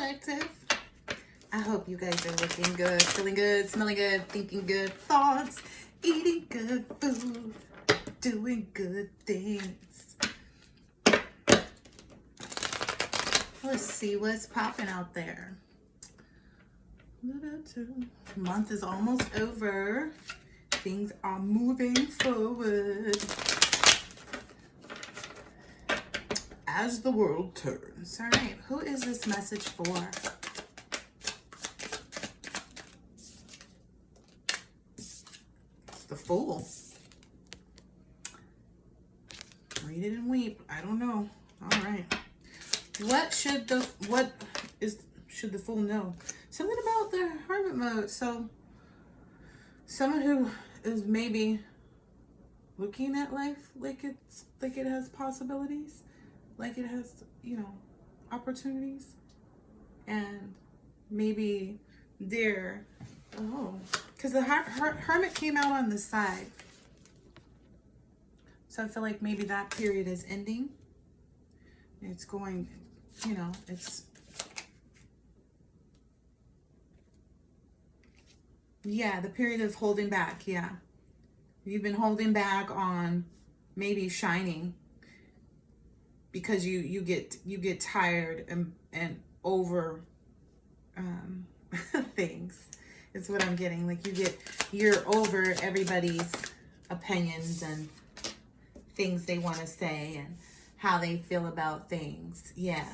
Collective. I hope you guys are looking good, feeling good, smelling good, thinking good thoughts, eating good food, doing good things. Let's see what's popping out there. Month is almost over. Things are moving forward as the world turns. All right, who is this message for? It's the Fool. Read it and weep. I don't know. All right. What should the Fool know? Something about the Hermit mode. So someone who is maybe looking at life like it has possibilities, like it has, opportunities, and maybe they're because the Hermit came out on the side. So I feel like maybe that period is ending. It's going, the period of holding back. Yeah. You've been holding back on maybe shining because you get tired and over things. It's what I'm getting. Like you're over everybody's opinions and things they want to say and how they feel about things. Yeah.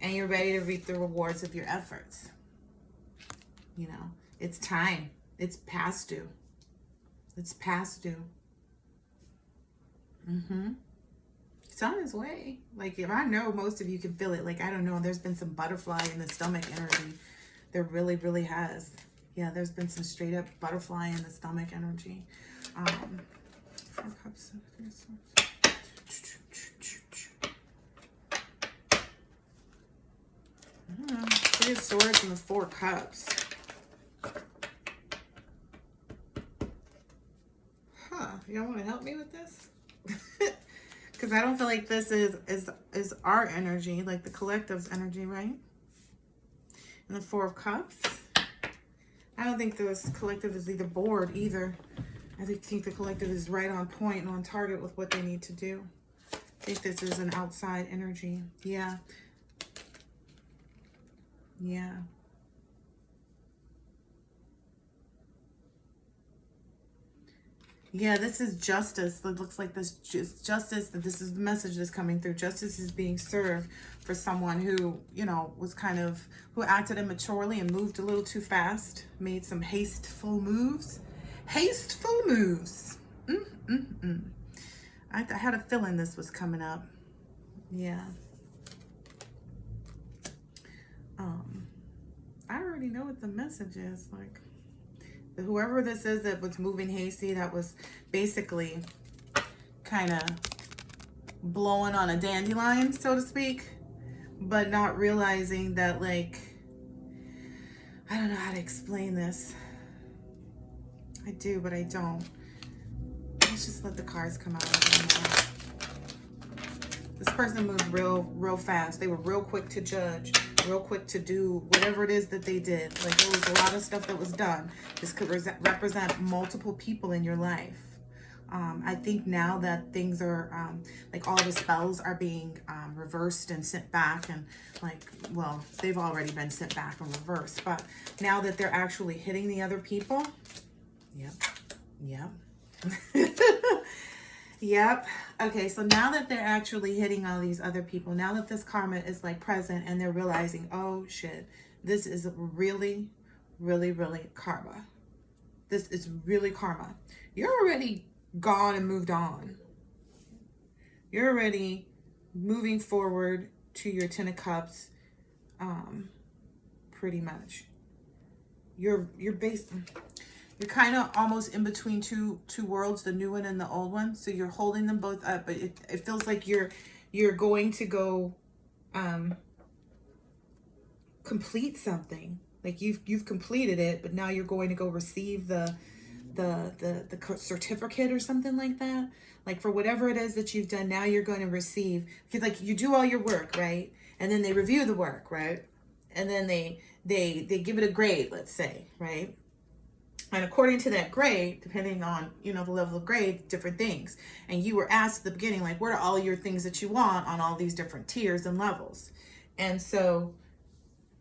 And you're ready to reap the rewards of your efforts. It's time. It's past due. It's past due. It's on its way. Like, if I know most of you can feel it. Like, I don't know. There's been some butterfly in the stomach energy. There really, really has. Yeah, there's been some straight up butterfly in the stomach energy. 4 cups. Three of Swords and the 4 cups. Y'all want to help me with this? Because I don't feel like this is our energy, like the collective's energy, right? And the 4 of Cups. I don't think this collective is either bored either. I think the collective is right on point and on target with what they need to do. I think this is an outside energy. Yeah. Yeah. Yeah, this is justice. It looks like this is justice. This is the message that's coming through. Justice is being served for someone who, was who acted immaturely and moved a little too fast, made some hasteful moves. Hasteful moves. I had a feeling this was coming up. Yeah. I already know what the message is. Like, whoever this is that was moving hasty, that was basically kind of blowing on a dandelion, so to speak, but not realizing that, like, I don't know how to explain this. I do, but I don't. Let's just let the cards come out. This person moved real fast. They were real quick to judge, real quick to do whatever it is that they did. Like, there was a lot of stuff that was done. This could represent multiple people in your life. I think now that things are, like, all the spells are being reversed and sent back, and, like, well, they've already been sent back and reversed, but now that they're actually hitting the other people, yep. Yep. Okay, so now that they're actually hitting all these other people, now that this karma is, like, present, and they're realizing, oh shit, this is really, really, really karma. This is really karma. You're already gone and moved on. You're already moving forward to your 10 of Cups, pretty much. You're kind of almost in between two worlds, the new one and the old one. So you're holding them both up, but it feels like you're going to go complete something. Like you've completed it, but now you're going to go receive the certificate or something like that. Like, for whatever it is that you've done, now you're going to receive, because, like, you do all your work, right? And then they review the work, right? and then they give it a grade, let's say, right? And according to that grade, depending on, you know, the level of grade, different things. And you were asked at the beginning, like, what are all your things that you want on all these different tiers and levels? And so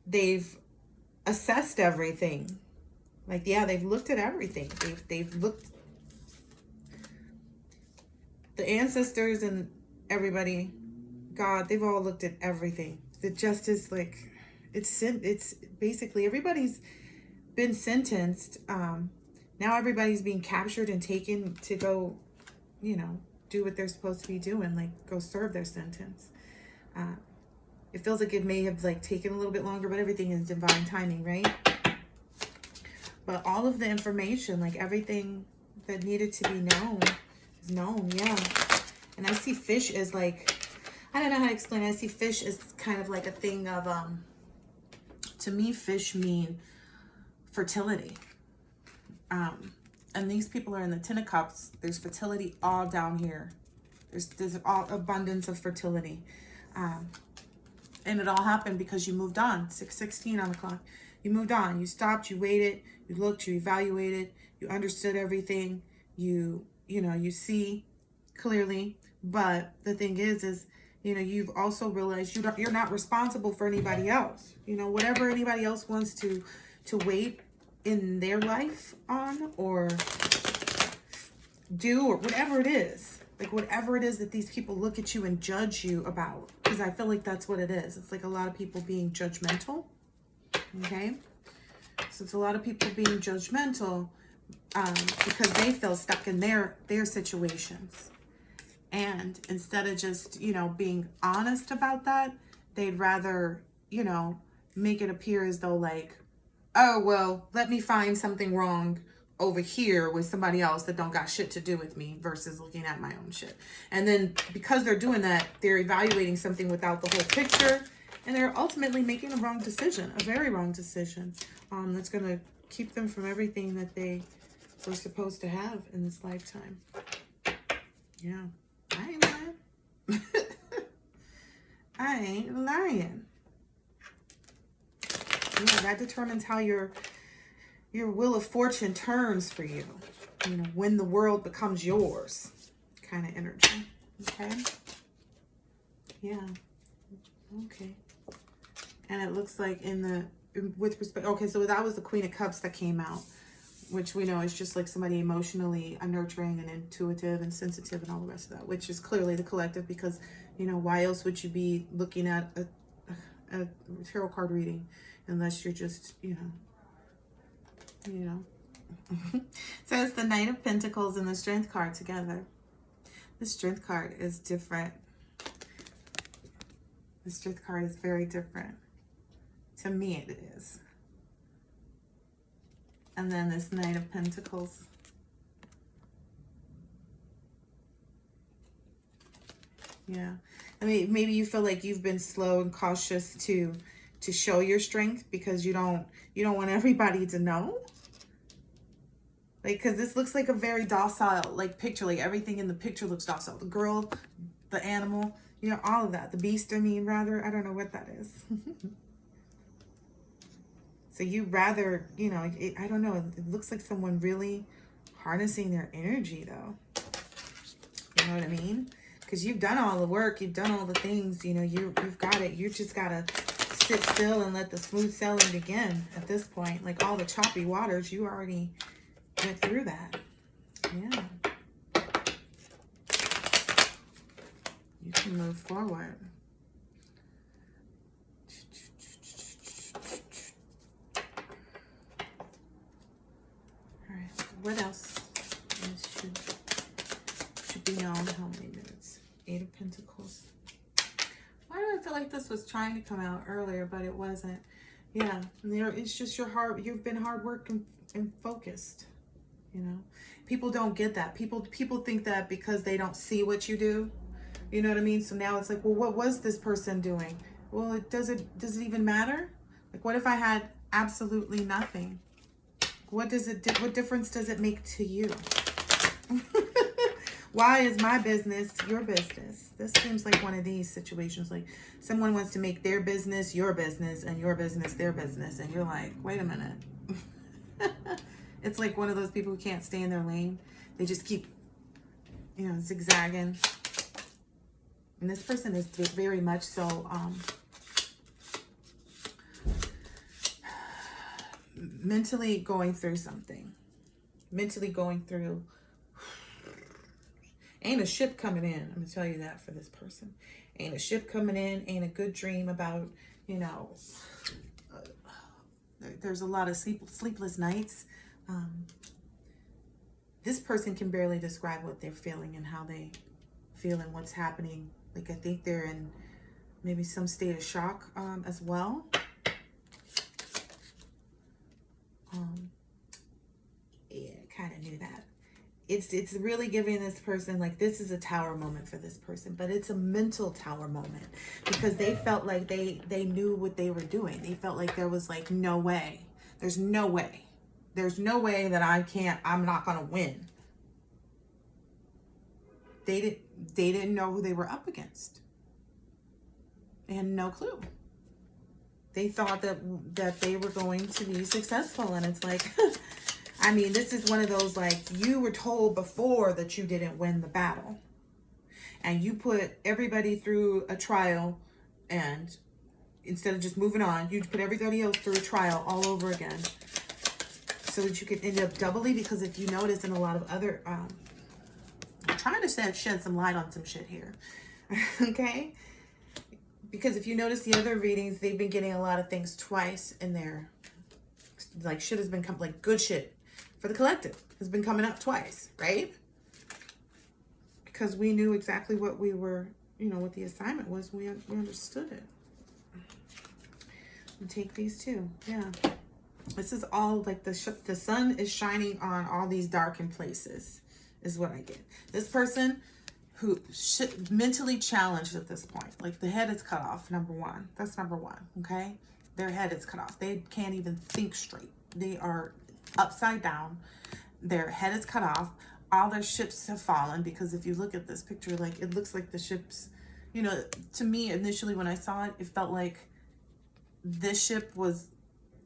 they've assessed everything. Like, yeah, they've looked at everything. They've looked, the ancestors and everybody, God, they've all looked at everything. The justice, like, it's basically everybody's been sentenced. Now everybody's being captured and taken to go, you know, do what they're supposed to be doing, like go serve their sentence. It feels like it may have like taken a little bit longer, but everything is divine timing, right? But all of the information, like everything that needed to be known is known, yeah. And I see fish as like, I don't know how to explain it. I see fish as kind of like a thing of, to me, fish mean fertility. And these people are in the Ten of Cups. There's fertility all down here. There's all abundance of fertility. And it all happened because you moved on. 6:16 on the clock. You moved on. You stopped. You waited. You looked. You evaluated. You understood everything. You know, you see clearly. But the thing is, you know, you've also realized you're not responsible for anybody else. You know, whatever anybody else wants to wait in their life on or do or whatever it is. Like whatever it is that these people look at you and judge you about. Because I feel like that's what it is. It's like a lot of people being judgmental. Okay? So it's a lot of people being judgmental because they feel stuck in their situations. And instead of just, you know, being honest about that, they'd rather, you know, make it appear as though like, oh, well, let me find something wrong over here with somebody else that don't got shit to do with me versus looking at my own shit. And then because they're doing that, they're evaluating something without the whole picture, and they're ultimately making a wrong decision, a very wrong decision, that's going to keep them from everything that they were supposed to have in this lifetime. Yeah, I ain't lying. I ain't lying. Yeah, that determines how your wheel of fortune turns for you. You know, when the world becomes yours kind of energy. Okay? Yeah. Okay. And it looks like with respect, okay, so that was the Queen of Cups that came out, which we know is just like somebody emotionally nurturing and intuitive and sensitive and all the rest of that, which is clearly the collective because, you know, why else would you be looking at a tarot card reading unless you're just, you know. So it's the Knight of Pentacles and the Strength card together. The Strength card is different. The Strength card is very different. To me, it is. And then this Knight of Pentacles. Yeah. I mean, maybe you feel like you've been slow and cautious to show your strength because you don't want everybody to know. Like, because this looks like a very docile, like, picture. Like, everything in the picture looks docile. The girl, the animal, you know, all of that. The beast, I mean, rather. I don't know what that is. So you rather, you know, I don't know. It looks like someone really harnessing their energy, though. You know what I mean? Because you've done all the work. You've done all the things. You know, you've got it. You just got to sit still and let the smooth sailing begin at this point. Like, all the choppy waters, you already went through that. Yeah. You can move forward. All right. What else should be known? How many minutes? 8 of Pentacles. Why do I feel like this was trying to come out earlier, but it wasn't? Yeah. It's just you've been hard work and focused. You know, people don't get that. People think that because they don't see what you do, you know what I mean? So now it's like, well, what was this person doing? Well, does it even matter? Like, what if I had absolutely nothing? What difference does it make to you? Why is my business your business? This seems like one of these situations. Like someone wants to make their business your business and your business their business. And you're like, wait a minute. It's like one of those people who can't stay in their lane. They just keep, zigzagging. And this person is very much so mentally going through something. Mentally going through. Ain't a ship coming in. I'm going to tell you that for this person. Ain't a ship coming in. Ain't a good dream about, there's a lot of sleepless nights. This person can barely describe what they're feeling and how they feel and what's happening. Like, I think they're in maybe some state of shock as well. Yeah, kind of knew that. It's really giving this person, like, this is a tower moment for this person, but it's a mental tower moment because they felt like they knew what they were doing. They felt like there was like no way. There's no way. There's no way that I'm not going to win. They didn't know who they were up against. They had no clue. They thought that they were going to be successful, and it's like, I mean, this is one of those, like, you were told before that you didn't win the battle. And you put everybody through a trial, and instead of just moving on, you put everybody else through a trial all over again so that you could end up doubly. Because if you notice in a lot of other, I'm trying to shed some light on some shit here, okay? Because if you notice the other readings, they've been getting a lot of things twice in there. Like, shit has been like good shit for the collective has been coming up twice, right? Because we knew exactly what we were, what the assignment was. We understood it. And take these two. Yeah. This is all like the sun is shining on all these darkened places is what I get. This person who mentally challenged at this point, like the head is cut off, number one. That's number one, okay? Their head is cut off. They can't even think straight. They are upside down. Their head is cut off. All their ships have fallen because if you look at this picture, like it looks like the ships, to me initially when I saw it, it felt like this ship was,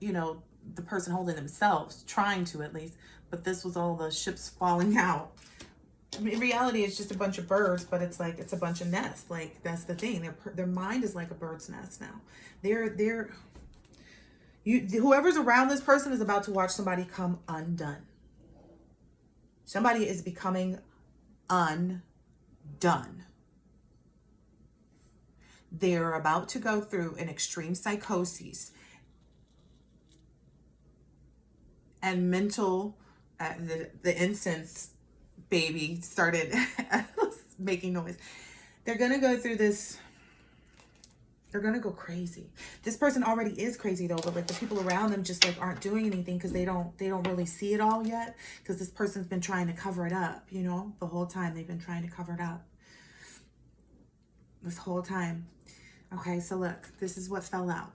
the person holding themselves, trying to at least, but this was all the ships falling out. I mean, in reality, it's just a bunch of birds, but it's like, it's a bunch of nests. Like, that's the thing. Their mind is like a bird's nest now. Whoever's around this person is about to watch somebody come undone. Somebody is becoming undone. They're about to go through an extreme psychosis and mental, the incense baby started making noise. They're going to go through this. They're going to go crazy. This person already is crazy though, but like the people around them just like aren't doing anything because they don't really see it all yet because this person's been trying to cover it up, the whole time they've been trying to cover it up. This whole time. Okay, so look, this is what fell out.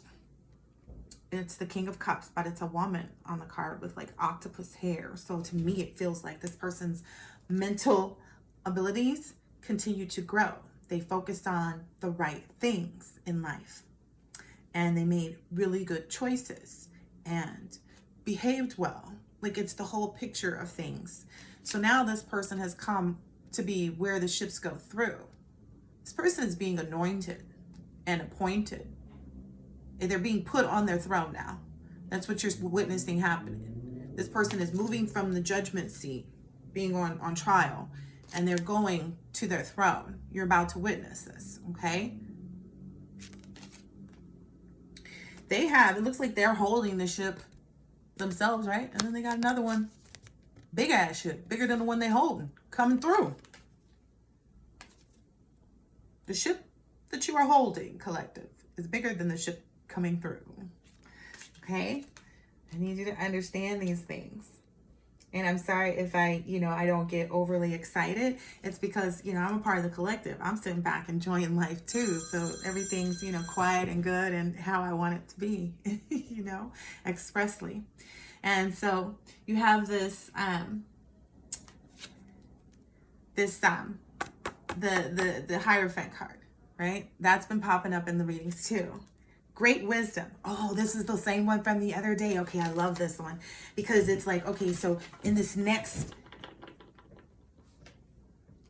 It's the King of Cups, but it's a woman on the card with like octopus hair. So to me, it feels like this person's mental abilities continue to grow. They focused on the right things in life and they made really good choices and behaved well. Like it's the whole picture of things. So now this person has come to be where the ships go through. This person is being anointed and appointed. They're being put on their throne now. That's what you're witnessing happening. This person is moving from the judgment seat, being on trial, and they're going to their throne. You're about to witness this, okay? It looks like they're holding the ship themselves, right? And then they got another one, big ass ship, bigger than the one they're holding, coming through. The ship that you are holding, collective, is bigger than the ship coming through. Okay? I need you to understand these things. And I'm sorry if I don't get overly excited. It's because, I'm a part of the collective. I'm sitting back enjoying life too. So everything's, quiet and good and how I want it to be, expressly. And so you have this, this the Hierophant card, right? That's been popping up in the readings too. Great wisdom. Oh, this is the same one from the other day. Okay, I love this one because it's like, okay, so in this next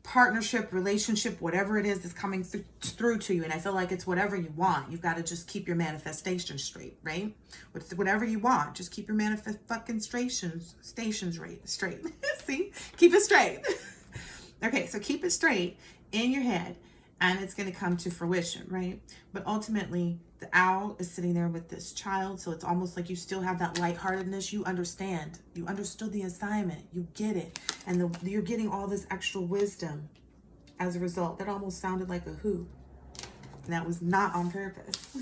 partnership, relationship, whatever it is that's coming through to you, and I feel like it's whatever you want. You've got to just keep your manifestation straight, right? Whatever you want, just keep your stations straight. See, keep it straight. Okay, so keep it straight in your head, and it's going to come to fruition, right? But ultimately, the owl is sitting there with this child, so it's almost like you still have that lightheartedness. You understand. You understood the assignment. You get it. And you're getting all this extra wisdom as a result. That almost sounded like a who. And that was not on purpose.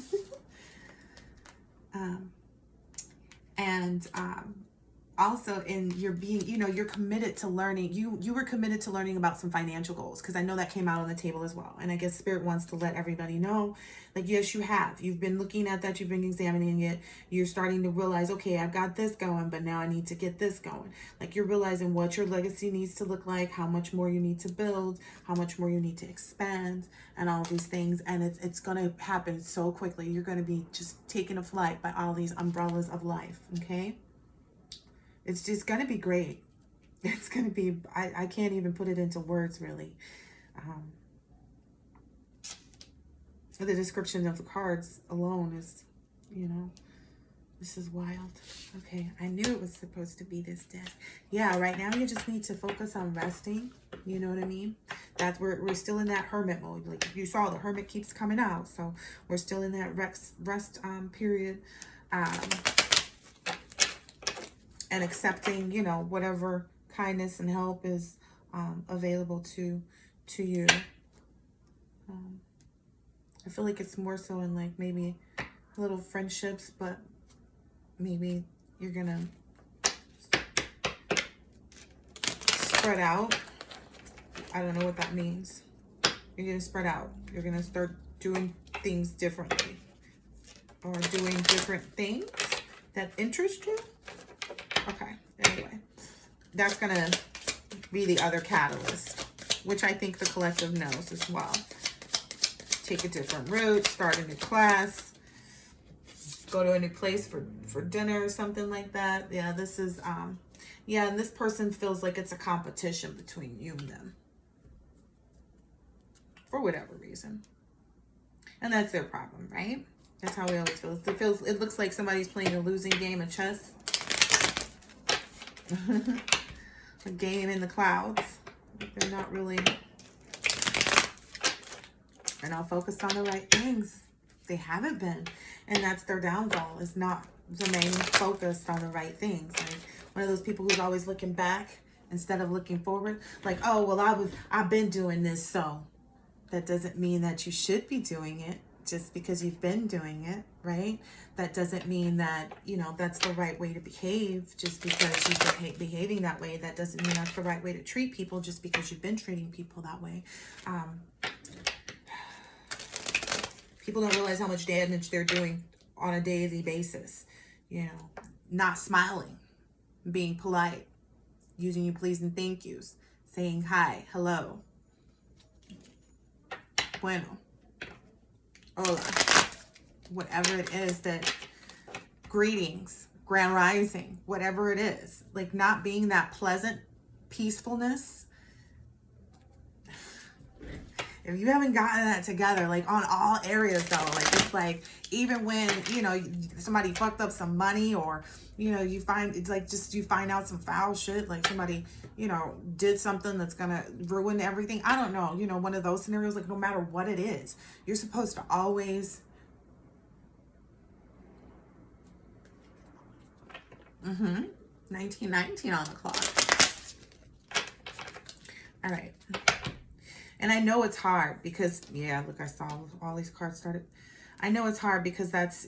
Also in your being, you're committed to learning. You were committed to learning about some financial goals, because I know that came out on the table as well. And I guess Spirit wants to let everybody know, like, yes, you have. You've been looking at that. You've been examining it. You're starting to realize, okay, I've got this going, but now I need to get this going. Like, you're realizing what your legacy needs to look like, how much more you need to build, how much more you need to expand, and all these things. And it's going to happen so quickly. You're going to be just taken a flight by all these umbrellas of life, okay? It's just going to be great. It's going to be, I can't even put it into words, really. The description of the cards alone is, this is wild. Okay, I knew it was supposed to be this deck. Yeah, right now you just need to focus on resting. You know what I mean? That's where we're still in that hermit mode. Like you saw, the hermit keeps coming out. So we're still in that rest period. And accepting, whatever kindness and help is available to you. I feel like it's more so in like maybe little friendships, but maybe you're gonna spread out. I don't know what that means. You're gonna spread out. You're gonna start doing things differently, or doing different things that interest you. Okay, anyway, that's going to be the other catalyst, which I think the collective knows as well. Take a different route, start a new class, go to a new place for dinner or something like that. Yeah, this is, and this person feels like it's a competition between you and them. For whatever reason. And that's their problem, right? That's how we always feel. It looks like somebody's playing a losing game of chess. A game in the clouds. They're not really, they're not focused on the right things. They haven't been, and that's their downfall, is not remaining focused on the right things. Like one of those people who's always looking back instead of looking forward. Like, oh well, I've been doing this, so that doesn't mean that you should be doing it. Just because you've been doing it, right? That doesn't mean that, that's the right way to behave. Just because you've been behaving that way, that doesn't mean that's the right way to treat people just because you've been treating people that way. People don't realize how much damage they're doing on a daily basis. Not smiling, being polite, using you please and thank yous, saying hi, hello, bueno, hola, whatever it is, that greetings, grand rising, whatever it is, like not being that pleasant peacefulness. If you haven't gotten that together, like on all areas though, like it's like, even when, somebody fucked up some money, or, you find, it's like just, you find out some foul shit, like somebody, did something that's gonna ruin everything. I don't know, one of those scenarios, like no matter what it is, you're supposed to always 1919 on the clock. All right. And I know it's hard because, look, I saw all these cards started. I know it's hard because that's,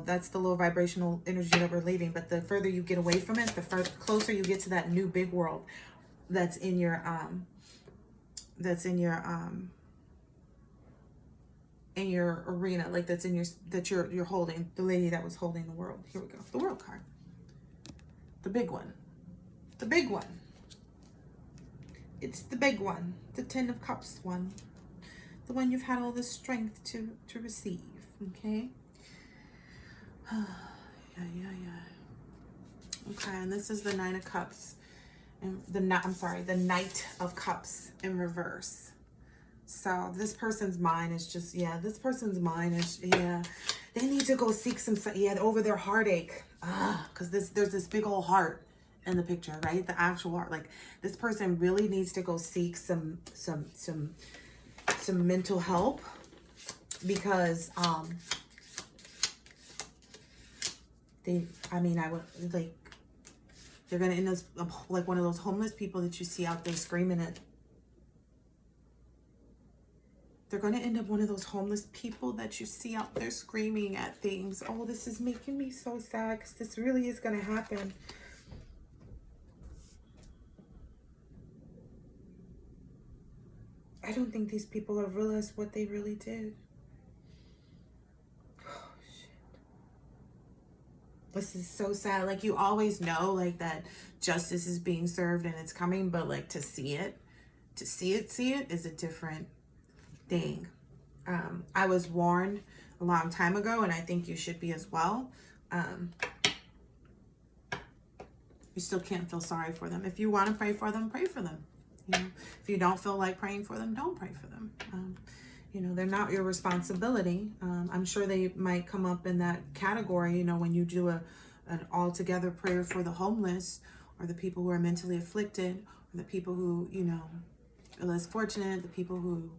that's the low vibrational energy that we're leaving. But the further you get away from it, the closer you get to that new big world that's in your, in your arena, like that you're holding, the lady that was holding the world. Here we go. The world card. The big one. The big one. It's the big one, the Ten of Cups one, the one you've had all the strength to receive. Okay. Okay, and this is the Nine of Cups, and the Knight of Cups in reverse. So this person's mind is just, this person's mind is, they need to go seek some, over their heartache. Because there's this big old heart in the picture, right? The actual heart. Like, this person really needs to go seek some mental help, because they're gonna end up like one of those homeless people that you see out there screaming at. They're going to end up one of those homeless people that you see out there screaming at things. Oh, this is making me so sad, because this really is going to happen. I don't think these people have realized what they really did. Oh, shit. This is so sad. Like, you always know, like, that justice is being served and it's coming, but, like, to see it is a different thing. I was warned a long time ago, and I think you should be as well. You still can't feel sorry for them. If you want to pray for them, pray for them. You know, if you don't feel like praying for them, don't pray for them. You know, they're not your responsibility. I'm sure they might come up in that category, you know, when you do an all-together prayer for the homeless, or the people who are mentally afflicted, or the people who, you know, are less fortunate, the people who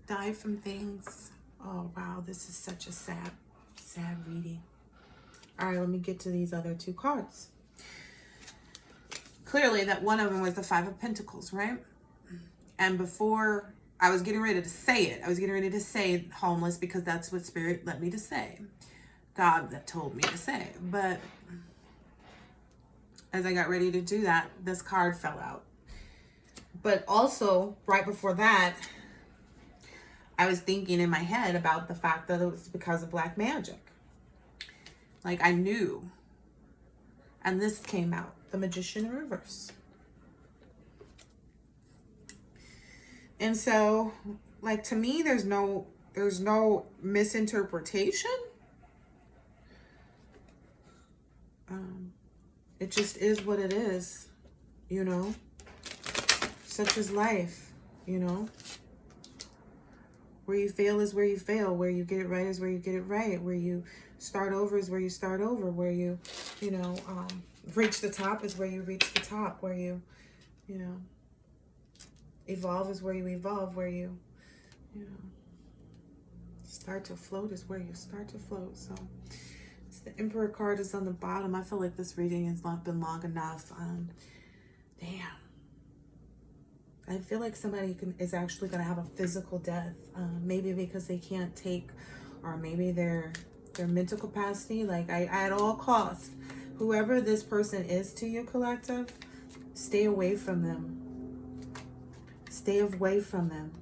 die from things. Oh, wow, this is such a sad reading. All right, let me get to these other two cards. Clearly, that one of them was the Five of Pentacles, right? And before I was getting ready to say it, I was getting ready to say homeless, because that's what Spirit led me to say. God that told me to say. But as I got ready to do that, this card fell out. But also, right before that, I was thinking in my head about the fact that it was because of black magic. Like, I knew. And this came out, the Magician in reverse. And so, like, to me, there's no misinterpretation. It just is what it is, you know. Such is life, you know. Where you fail is where you fail. Where you get it right is where you get it right. Where you start over is where you start over. Where you know, reach the top is where you reach the top. Where you know, evolve is where you evolve. Where you know, start to float is where you start to float. So, the Emperor card is on the bottom. I feel like this reading has not been long enough. Damn. I feel like somebody is actually going to have a physical death. Maybe because they can't take, or maybe their mental capacity. Like, at all costs, whoever this person is to you, collective, stay away from them. Stay away from them.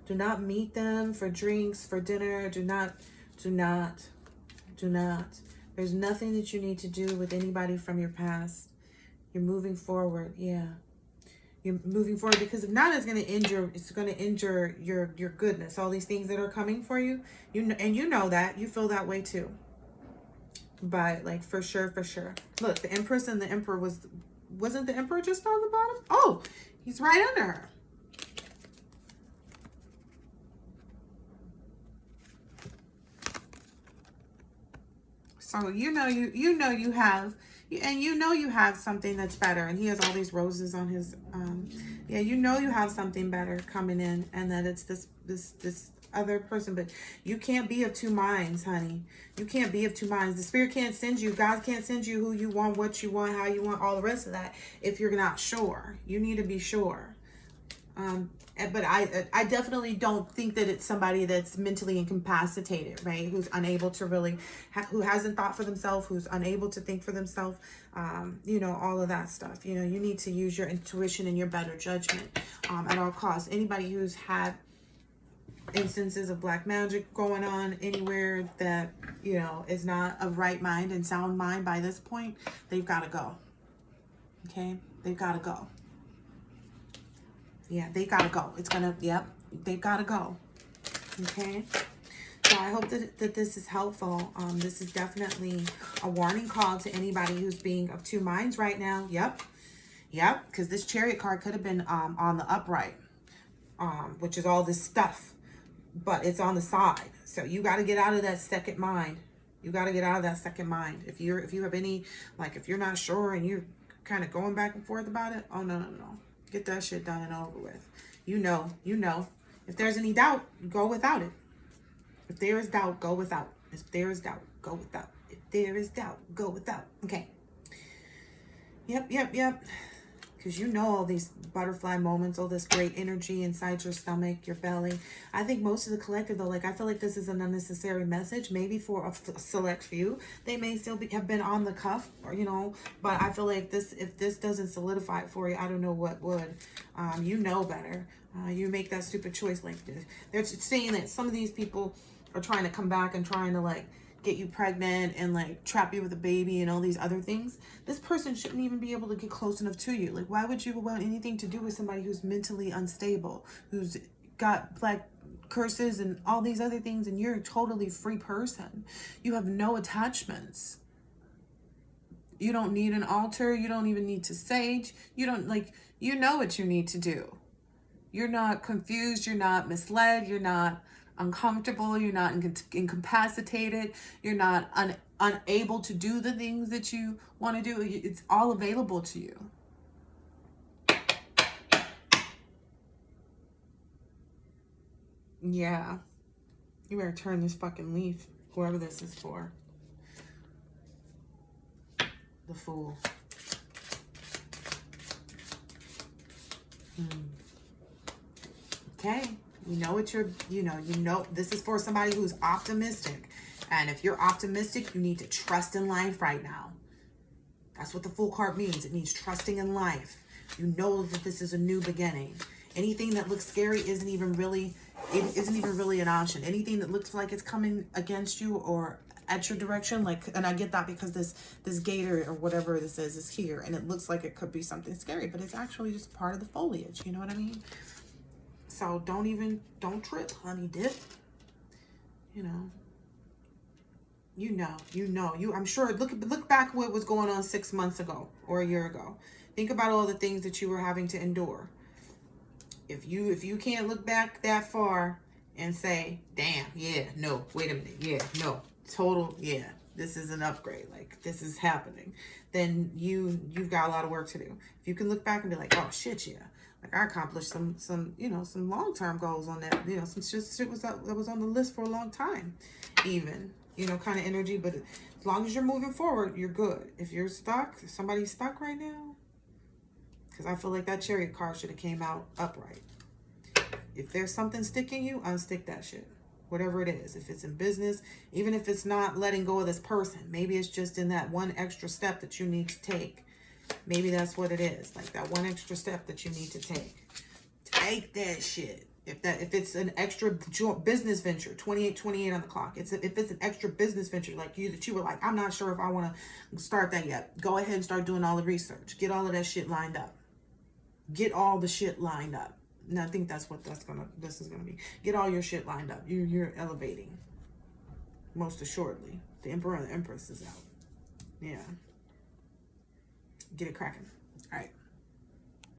Do not meet them for drinks, for dinner. Do not. There's nothing that you need to do with anybody from your past. You're moving forward. Yeah. You're moving forward, because if not, it's going to injure your goodness. All these things that are coming for you, and you know that. You feel that way too. But, like, for sure. Look, the Empress and the Emperor wasn't the Emperor just on the bottom? Oh, he's right under her. So you know you have, and you know you have something that's better, and he has all these roses on his you know you have something better coming in, and that it's this other person. But you can't be of two minds, honey. You can't be of two minds. The Spirit can't send you, God can't send you who you want, what you want, how you want, all the rest of that, if you're not sure. You need to be sure. But I definitely don't think that it's somebody that's mentally incapacitated, right? Who's unable to really, who hasn't thought for themselves, who's unable to think for themselves, you know, all of that stuff. You know, you need to use your intuition and your better judgment at all costs. Anybody who's had instances of black magic going on anywhere that, you know, is not of right mind and sound mind by this point, they've got to go. Okay? They've got to go. Yeah, they gotta go. It's gonna, yep, they gotta go. Okay. So I hope that this is helpful. This is definitely a warning call to anybody who's being of two minds right now. Yep. Yep. Because this Chariot card could have been on the upright, which is all this stuff, but it's on the side. So you got to get out of that second mind. You got to get out of that second mind. If you have any, like, if you're not sure and you're kind of going back and forth about it, oh, no. Get that shit done and over with. You know. If there's any doubt, go without it. If there is doubt, go without. If there is doubt, go without. If there is doubt, go without. Okay. Yep. Because you know all these butterfly moments, all this great energy inside your stomach, your belly. I think most of the collective, though, like, I feel like this is an unnecessary message. Maybe for a select few, they may still have been on the cuff, or, you know, but I feel like this, if this doesn't solidify it for you, I don't know what would. You know better. You make that stupid choice like this. They're saying that some of these people are trying to come back and trying to, like, get you pregnant and, like, trap you with a baby and all these other things. This person shouldn't even be able to get close enough to you. Like, why would you want anything to do with somebody who's mentally unstable, who's got black curses and all these other things, and you're a totally free person? You have no attachments. You don't need an altar. You don't even need to sage. You don't, like, you know what you need to do. You're not confused. You're not misled. You're not uncomfortable. You're not incapacitated. You're not unable to do the things that you want to do. It's all available to you. Yeah. You better turn this fucking leaf, whoever this is for. The Fool. Okay. You know what you know, this is for somebody who's optimistic. And if you're optimistic, you need to trust in life right now. That's what the Fool card means. It means trusting in life. You know that this is a new beginning. Anything that looks scary isn't even really an option. Anything that looks like it's coming against you or at your direction, like, and I get that because this gator or whatever this is here, and it looks like it could be something scary, but it's actually just part of the foliage. You know what I mean? So don't trip, honey dip. I'm sure, look back what was going on 6 months ago or a year ago. Think about all the things that you were having to endure. If you can't look back that far and say, damn, yeah, no, wait a minute, yeah, no, total, yeah, this is an upgrade, like, this is happening, then you've got a lot of work to do. If you can look back and be like, oh shit, yeah, like, I accomplished some some long-term goals on that, some shit that was on the list for a long time, even, kind of energy. But as long as you're moving forward, you're good. If you're stuck, if somebody's stuck right now, because I feel like that Chariot card should have came out upright. If there's something sticking you, unstick that shit. Whatever it is. If it's in business, even if it's not letting go of this person, maybe it's just in that one extra step that you need to take. Maybe that's what it is. Like, that one extra step that you need to take. Take that shit. If it's an extra business venture, 28 on the clock. If it's an extra business venture like that you were like, I'm not sure if I want to start that yet. Go ahead and start doing all the research. Get all of that shit lined up. Get all the shit lined up. And I think that's what this is gonna be. Get all your shit lined up. You're elevating. Most assuredly. The Emperor and the Empress is out. Yeah. Get it cracking. All right.